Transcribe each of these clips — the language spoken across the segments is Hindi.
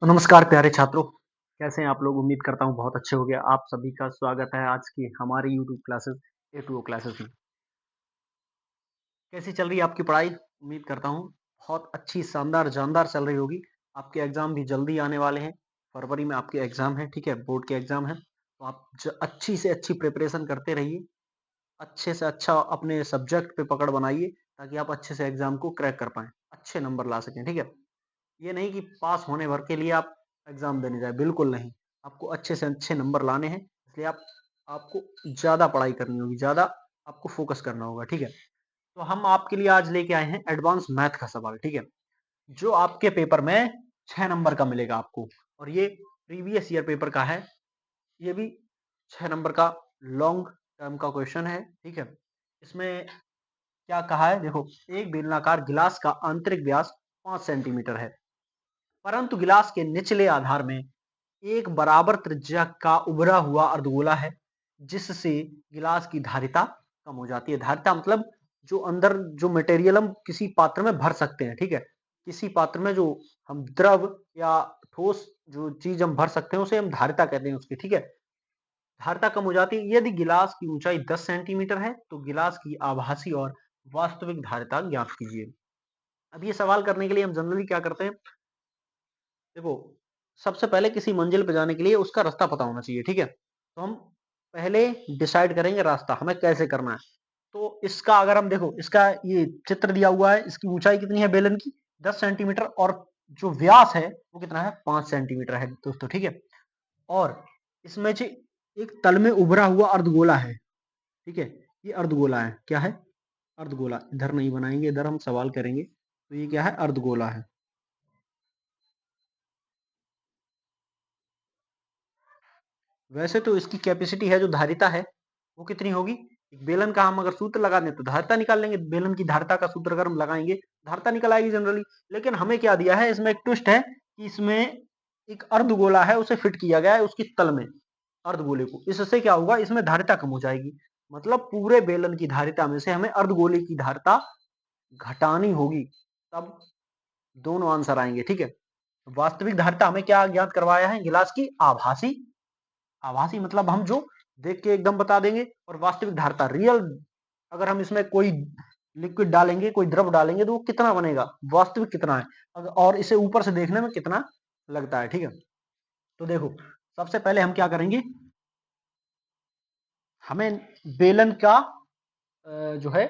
तो नमस्कार प्यारे छात्रों, कैसे हैं आप लोग? उम्मीद करता हूँ बहुत अच्छे होंगे। आप सभी का स्वागत है आज की हमारी यूट्यूब क्लासेस A2O क्लासेस में। कैसी चल रही है आपकी पढ़ाई? उम्मीद करता हूँ बहुत अच्छी, शानदार, जानदार चल रही होगी। आपके एग्जाम भी जल्दी आने वाले हैं। फरवरी में आपके एग्जाम है, ठीक है, बोर्ड के एग्जाम है। तो आप अच्छी से अच्छी प्रिपरेशन करते रहिए, अच्छे से अच्छा अपने सब्जेक्ट पे पकड़ बनाइए ताकि आप अच्छे से एग्जाम को क्रैक कर पाएँ, अच्छे नंबर ला सकें, ठीक है। ये नहीं कि पास होने भर के लिए आप एग्जाम देने जाए, बिल्कुल नहीं। आपको अच्छे से अच्छे नंबर लाने हैं, इसलिए आपको ज़्यादा पढ़ाई करनी होगी, ज़्यादा आपको फोकस करना होगा, ठीक है। तो हम आपके लिए आज लेके आए हैं एडवांस मैथ का सवाल, ठीक है, जो आपके पेपर में 6 नंबर का मिलेगा आपको। और ये प्रीवियस ईयर पेपर का है। ये भी 6 नंबर का लॉन्ग टर्म का क्वेश्चन है, ठीक है। इसमें क्या कहा है, देखो, एक बेलनाकार गिलास का आंतरिक व्यास 5 सेंटीमीटर है, परंतु गिलास के निचले आधार में एक बराबर त्रिज्या का उभरा हुआ अर्धगोला है, जिससे गिलास की धारिता कम हो जाती है। धारिता मतलब जो अंदर जो मटेरियल हम किसी पात्र में भर सकते हैं, ठीक है। किसी पात्र में जो हम द्रव या ठोस जो चीज हम भर सकते हैं उसे हम धारिता कहते हैं उसकी, ठीक है। धारिता कम हो जाती है। यदि गिलास की ऊंचाई 10 सेंटीमीटर है तो गिलास की आभासी और वास्तविक धारिता ज्ञात कीजिए। अब ये सवाल करने के लिए हम जनरली क्या करते हैं, देखो, सबसे पहले किसी मंजिल पे जाने के लिए उसका रास्ता पता होना चाहिए, ठीक है। तो हम पहले डिसाइड करेंगे रास्ता हमें कैसे करना है। तो इसका अगर हम देखो, इसका ये चित्र दिया हुआ है, इसकी ऊंचाई कितनी है बेलन की, 10 सेंटीमीटर, और जो व्यास है वो कितना है, 5 सेंटीमीटर है दोस्तों, ठीक है। और इसमें जो एक तल में उभरा हुआ अर्धगोला है, ठीक है, ये अर्धगोला है, क्या है, अर्धगोला। इधर नहीं बनाएंगे, इधर हम सवाल करेंगे, तो ये क्या है, अर्धगोला है। वैसे तो इसकी कैपेसिटी है, जो धारिता है वो कितनी होगी, एक बेलन का हम अगर सूत्र लगा दें तो धारिता निकाल लेंगे। बेलन की धारिता का सूत्र अगर हम लगाएंगे धारिता निकल आएगी जनरली। लेकिन हमें क्या दिया है, इसमें एक ट्विस्ट है कि इसमें एक अर्धगोला है, उसे फिट किया गया है उसकी तल में, अर्धगोले को। इससे क्या होगा, इसमें धारिता कम हो जाएगी। मतलब पूरे बेलन की धारिता में से हमें अर्धगोले की धारिता घटानी होगी, तब दोनों आंसर आएंगे, ठीक है। वास्तविक धारिता हमें क्या ज्ञात करवाया है, गिलास की आभासी, आभासी मतलब हम जो देख के एकदम बता देंगे, और वास्तविक धारिता रियल, अगर हम इसमें कोई लिक्विड डालेंगे, कोई द्रव डालेंगे तो वो कितना बनेगा, वास्तविक कितना है, और इसे ऊपर से देखने में कितना लगता है, ठीक है। तो देखो, सबसे पहले हम क्या करेंगे, हमें बेलन का जो है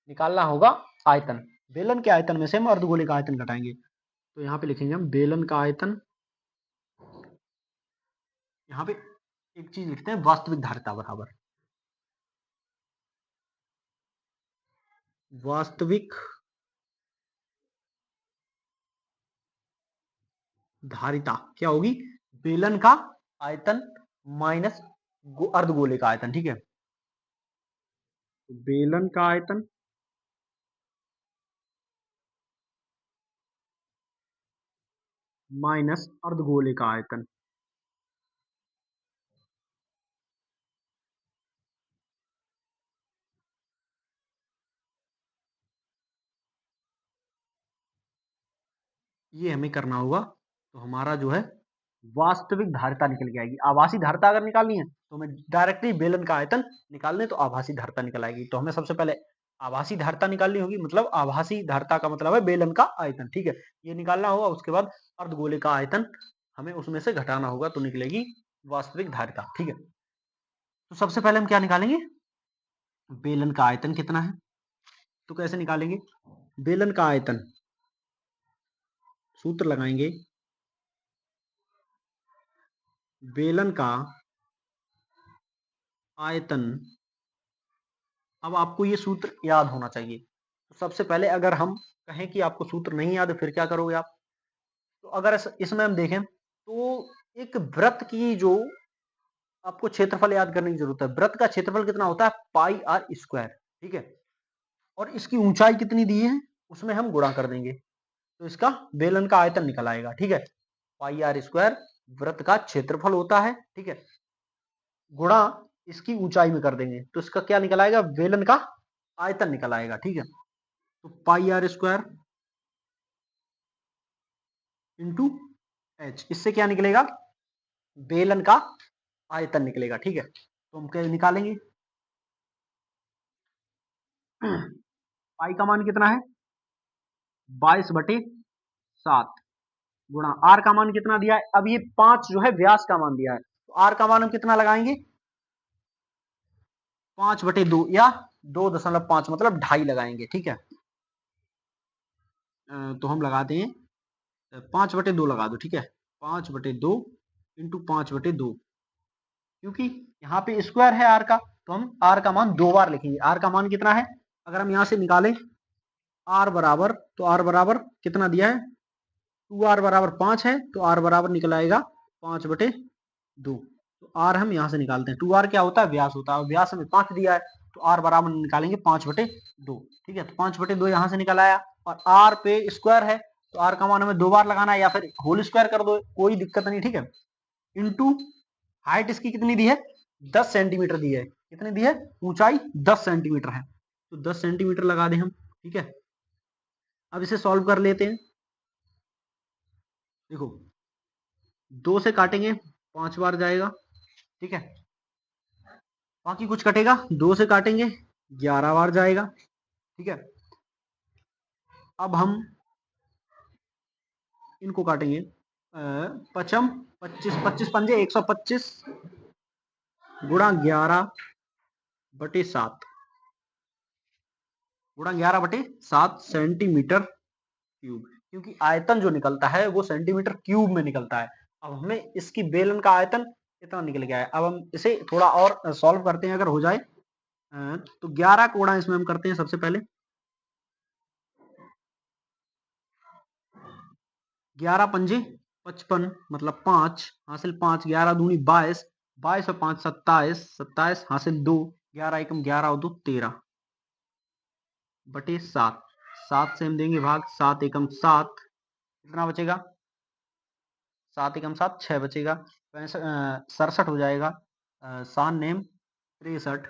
निकालना होगा आयतन। बेलन के आयतन में से हम अर्धगोले का आयतन घटाएंगे। तो यहाँ पे लिखेंगे हम बेलन का आयतन, यहाँ पे एक चीज लिखते हैं, वास्तविक धारिता बराबर वास्तविक धारिता क्या होगी, बेलन का आयतन माइनस अर्धगोले का आयतन, ठीक है। बेलन का आयतन माइनस अर्धगोले का आयतन, ये हमें करना होगा। तो हमारा जो है वास्तविक धारिता निकल के आएगी। आभासी धारिता अगर निकालनी है तो हमें डायरेक्टली बेलन का आयतन निकाल लें तो आभासी धारिता निकल आएगी। तो हमें सबसे पहले आभासी धारिता निकालनी होगी, मतलब आभासी धारिता का मतलब है बेलन का आयतन, ठीक है, ये निकालना होगा। उसके बाद अर्धगोले का आयतन हमें उसमें से घटाना होगा, तो निकलेगी वास्तविक धारिता, ठीक है। तो सबसे पहले हम क्या निकालेंगे, बेलन का आयतन कितना है। तो कैसे निकालेंगे, बेलन का आयतन, सूत्र लगाएंगे, बेलन का आयतन। अब आपको ये सूत्र याद होना चाहिए। तो सबसे पहले अगर हम कहें कि आपको सूत्र नहीं याद है, फिर क्या करोगे आप, तो अगर इसमें हम देखें तो एक वृत्त की जो आपको क्षेत्रफल याद करने की जरूरत है। वृत्त का क्षेत्रफल कितना होता है, पाई आर स्क्वायर, ठीक है। और इसकी ऊंचाई कितनी दी है, उसमें हम गुणा कर देंगे, तो इसका बेलन का आयतन निकल आएगा, ठीक है। पाई आर स्क्वायर वृत्त का क्षेत्रफल होता है, ठीक है, गुणा इसकी ऊंचाई में कर देंगे, तो इसका क्या निकल आएगा, बेलन का आयतन निकल आएगा, ठीक है। तो पाई आर स्क्वायर इंटू एच। इससे क्या निकलेगा? बेलन का आयतन निकलेगा। ठीक है, तो हम क्या निकालेंगे? पाई का मान कितना है? 22/7 गुणा आर का मान कितना दिया है? अब ये 5 जो है व्यास का मान दिया है, तो आर का मान हम कितना लगाएंगे? 5/2 या 2.5 मतलब 2.5 लगाएंगे। ठीक है, तो हम लगाते हैं 5/2 लगा दो। ठीक है, 5/2 इंटू 5/2, क्योंकि यहाँ पे स्क्वायर है आर का, तो हम आर का मान 2 बार लिखेंगे। आर का मान कितना है? अगर हम यहाँ से निकालें आर बराबर, तो आर बराबर कितना दिया है? 2r बराबर 5 है, तो r बराबर निकल आएगा 5/2। तो r हम यहाँ से निकालते हैं। 2r क्या होता है? व्यास होता है, और व्यास हमें 5 दिया है, तो r बराबर निकालेंगे 5/2। ठीक है, तो 5/2 यहाँ से निकल आया, और r पे स्क्वायर है, तो r का मान हमें 2 बार लगाना है, या फिर होल स्क्वायर कर दो, कोई दिक्कत नहीं। ठीक है, इंटू हाइट इसकी कितनी दी है? 10 सेंटीमीटर दी है। कितनी दी है? ऊंचाई 10 सेंटीमीटर है, तो 10 सेंटीमीटर लगा दें हम। ठीक है, अब इसे सॉल्व कर लेते हैं। देखो, 2 से काटेंगे 5 बार जाएगा। ठीक है, बाकी कुछ कटेगा? 2 से काटेंगे 11 बार जाएगा। ठीक है, अब हम इनको काटेंगे। पचम 25, 25 पंजे 125 गुणा 11/7 गुणा 11/7 सेंटीमीटर क्यूब, क्योंकि आयतन जो निकलता है वो सेंटीमीटर क्यूब में निकलता है। अब हमें इसकी बेलन का आयतन इतना निकल गया है। अब हम इसे थोड़ा और सॉल्व करते हैं, अगर हो जाए तो 11 का गुणा इसमें हम करते हैं सबसे पहले। 11 पंजे 55 मतलब 5 हासिल 5, 11 दूनी 22, 22 और 5 27, 27 हासिल 2, 11 एकम 11 और 2 13/7। 7 से हम देंगे भाग, 7 एकम 7, कितना बचेगा? 7 एकम 7 6 बचेगा, 67 हो जाएगा। 7 नेम 63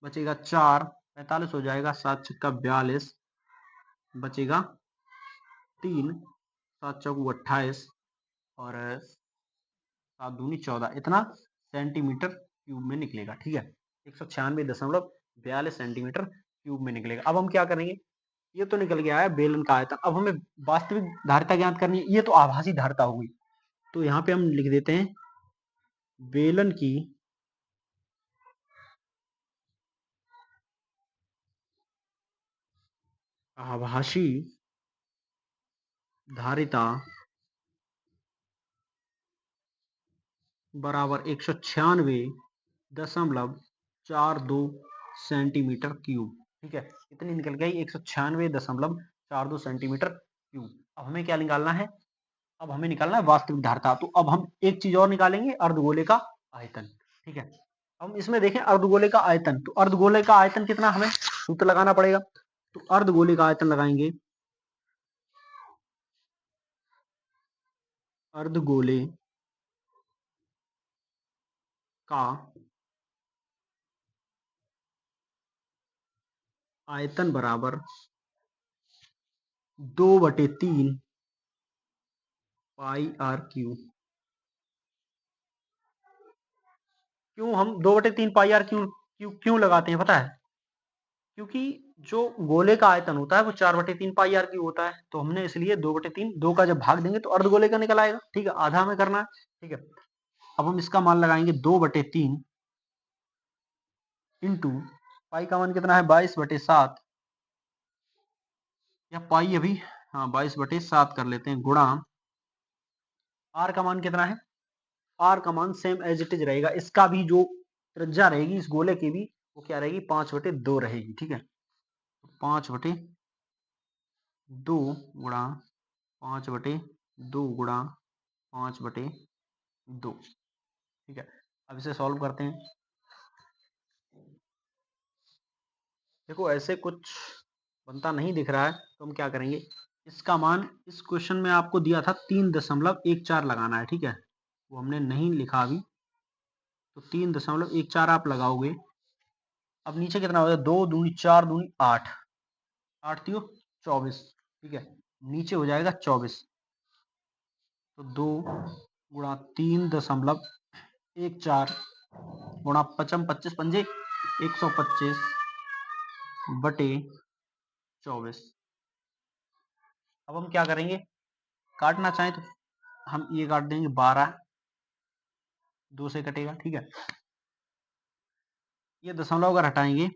बचेगा, 4 45 हो जाएगा, 7 छक्का 42 बचेगा, 3 7 चौक 28 और 7 दूनी 14, इतना सेंटीमीटर क्यूब में निकलेगा। ठीक है, 196.42 सेंटीमीटर क्यूब में निकलेगा। अब हम क्या करेंगे? ये तो निकल गया है बेलन का आयतन, अब हमें वास्तविक धारिता ज्ञात करनी है। ये तो आभासी धारिता होगी, तो यहाँ पे हम लिख देते हैं बेलन की आभासी धारिता बराबर 196.42 सेंटीमीटर क्यूब। ठीक है, कितनी निकल गई? 196.42 सेंटीमीटर क्यूब। अब हमें क्या निकालना है? अब हमें निकालना है वास्तविक धारिता। तो अब हम एक चीज और निकालेंगे, अर्धगोले का आयतन। ठीक है, हम इसमें देखें अर्धगोले का आयतन, तो अर्धगोले का आयतन कितना हमें सूत्र लगाना पड़ेगा। तो अर्धगोले का आयतन लगाएंगे, अर्धगोले का आयतन बराबर 2/3 पाई आर क्यूब। क्यों हम 2/3 पाई आर क्यूब क्यों क्यों लगाते हैं पता है? क्योंकि जो गोले का आयतन होता है वो 4/3 पाई आर क्यूब होता है, तो हमने इसलिए 2/3, 2 का जब भाग देंगे तो अर्धगोले का निकल आएगा। ठीक है, आधा हमें करना है। ठीक है, अब हम इसका मान लगाएंगे 2/3 इंटू पाई का मान कितना है? 22/7, या पाई अभी, हाँ 22/7 कर लेते हैं, गुणा आर का मान कितना है? आर का मान सेम एज इट इज रहेगा, इसका भी जो त्रिज्या रहेगी इस गोले की भी, वो क्या रहेगी? 5/2 रहेगी। ठीक है, 5/2 गुणा 5/2 गुणा 5/2। ठीक है, अब इसे सॉल्व करते हैं। देखो ऐसे कुछ बनता नहीं दिख रहा है, तो हम क्या करेंगे? इसका मान इस क्वेश्चन में आपको दिया था 3.14 लगाना है। ठीक है, वो हमने नहीं लिखा अभी, तो 3.14 आप लगाओगे। अब नीचे कितना हो जाएगा? 2 दूनी 4 दूनी 8, 8 3 24। ठीक है, नीचे हो जाएगा 24, तो 2 × 3.14 गुणा 55 25 पंजे 125/24। अब हम क्या करेंगे, काटना चाहें तो हम ये काट देंगे 12, 2 से कटेगा, ठीक है। ये दशमलव अगर हटाएंगे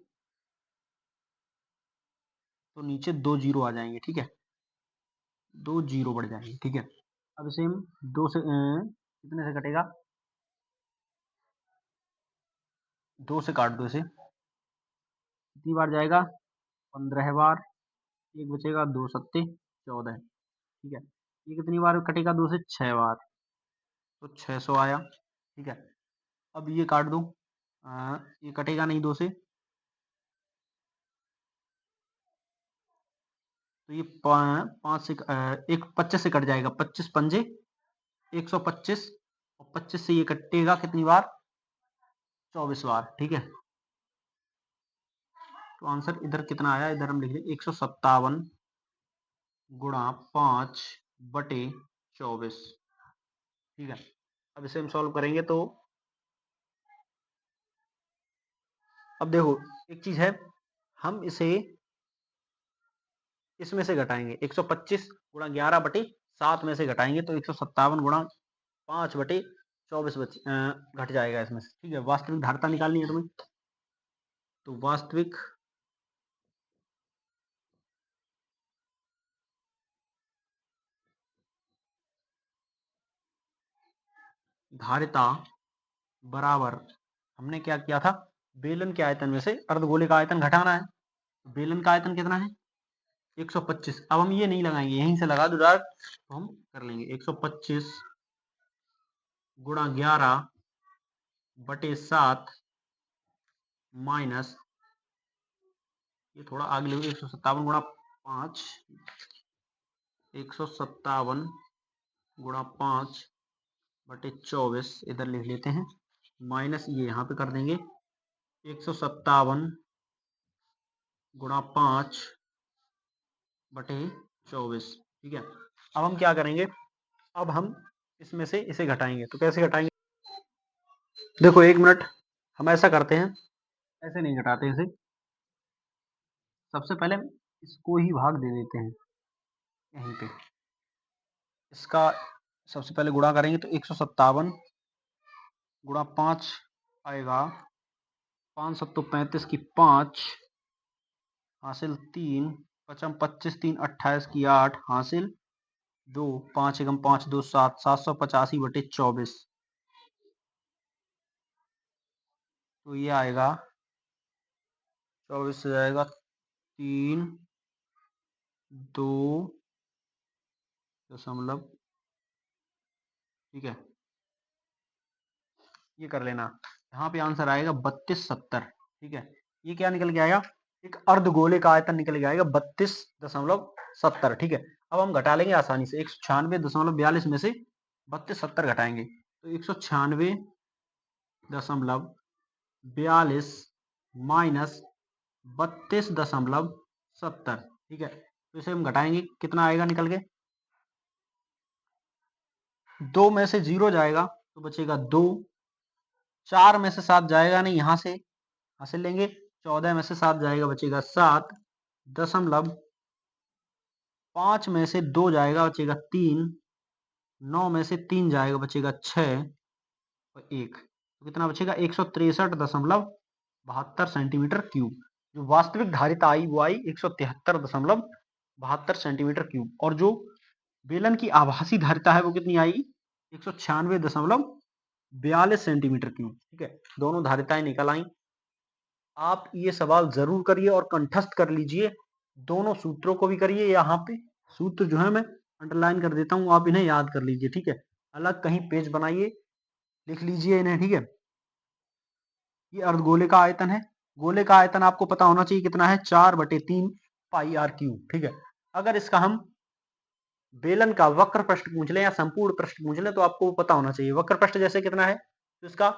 तो नीचे 2 जीरो आ जाएंगे, ठीक है, 2 जीरो बढ़ जाएंगे, ठीक है। अब इसे हम 2 से कितने से कटेगा, 2 से काट दो इसे, कितनी बार जाएगा, 15 बार, एक बचेगा, 2 सत्ते 14, ठीक है। ये कितनी बार कटेगा, 2 से 6 बार, तो 600 आया, ठीक है। अब ये काट दो, ये कटेगा नहीं 2 से, तो ये 5 से एक 25 से कट जाएगा, 25 पंजे 125, और 25 से ये कटेगा कितनी बार, 24 बार, ठीक है। तो आंसर इधर कितना आया, इधर हम लिख लें 157 गुणा 5/24, ठीक है। अब इसे हम सॉल्व करेंगे तो अब देखो एक चीज है, हम इसे इसमें से घटाएंगे, 125 गुणा 11/7 में से घटाएंगे तो 157 गुणा 5/24 घट जाएगा इसमें से, ठीक है। वास्तविक धारिता निकालनी है तुम्हें, तो वास्तविक धारिता बराबर, हमने क्या किया था, बेलन के आयतन में से अर्धगोले का आयतन घटाना है, बेलन का आयतन कितना है 125। अब हम ये नहीं लगाएंगे, यहीं से लगा दो डायरेक्ट, तो हम कर लेंगे 125 गुणा 11/7 माइनस, ये थोड़ा आगे ले 157 गुणा 5, 157 गुणा 5/24 इधर लिख लेते हैं, माइनस ये यहाँ पे कर देंगे 157 गुणा 5/24, ठीक है। अब हम क्या करेंगे, अब हम इसमें से इसे घटाएंगे, तो कैसे घटाएंगे, देखो 1 मिनट, हम ऐसा करते हैं, ऐसे नहीं घटाते इसे, सबसे पहले इसको ही भाग दे देते हैं यहीं पे, इसका सबसे पहले गुणा करेंगे तो 157 गुणा 5 आएगा, 5 7 35 की 5 हासिल 3, 5 25 3 28 की 8 हासिल 2, 5 एकम 5 2 7, 785/24, तो ये आएगा 24 से जाएगा 3 2 दशमलव, ठीक है, ये कर लेना, यहाँ पे आंसर आएगा 3270, ठीक है। ये क्या निकल के आएगा, एक अर्धगोले का आयतन निकल के आएगा 32.70, ठीक है। अब हम घटा लेंगे आसानी से, 196.42 में से 3270 घटाएंगे तो 196.42 माइनस 32.70, ठीक है। तो इसे हम घटाएंगे, कितना आएगा निकल के, 2 में से 0 जाएगा तो बचेगा 2, 4 में से 7 जाएगा नहीं, यहाँ से हासिल लेंगे, 14 में से 7 जाएगा बचेगा 7, दशमलव 5 में से 2 जाएगा बचेगा 3, 9 में से 3 जाएगा बचेगा 6 और 1, तो कितना बचेगा 163.72 सेंटीमीटर क्यूब। जो वास्तविक धारिता आई वो आई 173.72 सेंटीमीटर क्यूब, और जो बेलन की आभासी धारिता है वो कितनी आई 196.42 सेंटीमीटर क्यूब, ठीक है। दोनों धारिताएं निकल आई। आप ये सवाल जरूर करिए और कंठस्थ कर लीजिए, दोनों सूत्रों को भी करिए, यहाँ पे सूत्र जो है मैं अंडरलाइन कर देता हूँ, आप इन्हें याद कर लीजिए, ठीक है। अलग कहीं पेज बनाइए, लिख लीजिए इन्हें, ठीक है। ये अर्धगोले का आयतन है, गोले का आयतन आपको पता होना चाहिए कितना है, 4/3 पाई आर क्यूब, ठीक है। अगर इसका हम बेलन का वक्र पृष्ठ पूछ लें या संपूर्ण पृष्ठ पूछ लें तो आपको पता होना चाहिए, वक्र पृष्ठ जैसे कितना है, तो इसका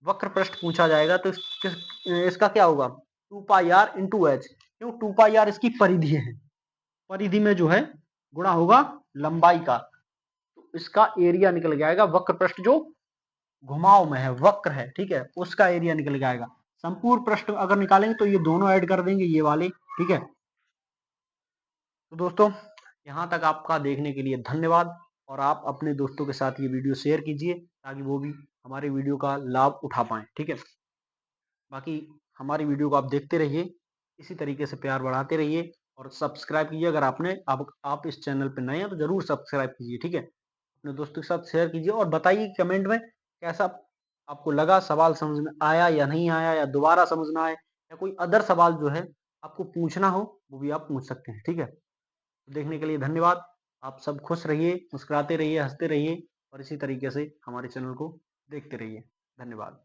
वक्र पृष्ठ पूछा जाएगा तो इसका क्या होगा 2 पाई आर इंटू एच, क्यों 2 पाई आर इसकी परिधि है, परिधि में जो है गुणा होगा लंबाई का, तो इसका एरिया निकल के आएगा। वक्र पृष्ठ जो घुमाव में है, वक्र है, ठीक है, उसका एरिया निकल के आएगा। संपूर्ण पृष्ठ अगर निकालेंगे तो ये दोनों ऐड कर देंगे, ये वाले, ठीक है। तो दोस्तों यहाँ तक आपका देखने के लिए धन्यवाद, और आप अपने दोस्तों के साथ ये वीडियो शेयर कीजिए ताकि वो भी हमारे वीडियो का लाभ उठा पाएं, ठीक है। बाकी हमारी वीडियो को आप देखते रहिए, इसी तरीके से प्यार बढ़ाते रहिए, और सब्सक्राइब कीजिए। अगर आप इस चैनल पे नए हैं तो जरूर सब्सक्राइब कीजिए, ठीक है। अपने दोस्तों के साथ शेयर कीजिए, और बताइए कमेंट में कैसा आपको लगा, सवाल समझ में आया या नहीं आया, या दोबारा समझ में आए, या कोई अदर सवाल जो है आपको पूछना हो वो भी आप पूछ सकते हैं, ठीक है। तो देखने के लिए धन्यवाद। आप सब खुश रहिए, मुस्कुराते रहिए, हंसते रहिए, और इसी तरीके से हमारे चैनल को देखते रहिए। धन्यवाद।